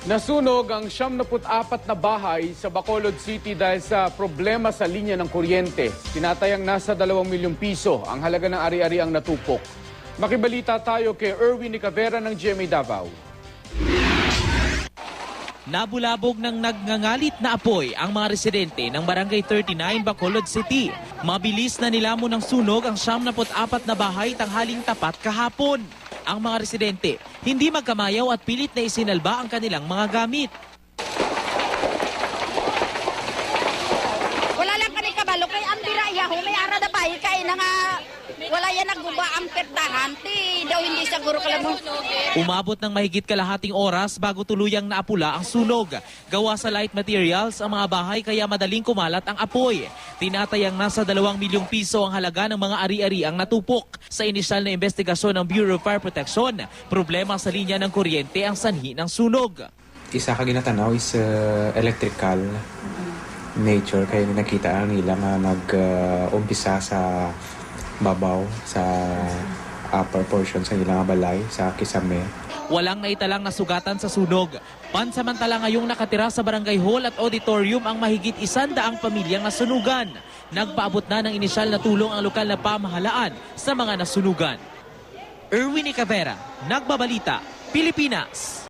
Nasunog ang 74 na bahay sa Bacolod City dahil sa problema sa linya ng kuryente. Tinatayang nasa 2 milyong piso ang halaga ng ari-ariang natupok. Makibalita tayo kay Erwin Nicavera ng GMA Davao. Nabulabog ng nagngangalit na apoy ang mga residente ng Barangay 39 Bacolod City. Mabilis na nilamon ng sunog ang 74 na bahay tanghaling tapat kahapon. Ang mga residente hindi magkamayaw at pilit na isinalba ang kanilang mga gamit. Wala lang kani kabalo kay ang biraya ho may ara da bayi kay na nga wala yan nagguba ang pertahan ti daw hindi siguro kalamo. Umabot ng mahigit kalahating oras bago tuluyang naapula ang sunog. Gawa sa light materials ang mga bahay kaya madaling kumalat ang apoy. Tinatayang nasa 2 milyong piso ang halaga ng mga ari-ari ang natupok. Sa inisyal na investigasyon ng Bureau of Fire Protection, problema sa linya ng kuryente ang sanhi ng sunog. Isa ka ginatanaw is electrical nature kaya nakita nila nga nag-umpisa sa babaw sa upper portion sa ilang balay sa Kisame. Walang naitalang nasugatan sa sunog. Pansamantala ngayong nakatira sa barangay hall at auditorium ang mahigit 100 pamilyang nasunugan. Nagpaabot na ng inisyal na tulong ang lokal na pamahalaan sa mga nasunugan. Erwin Nicavera, Nagbabalita, Pilipinas.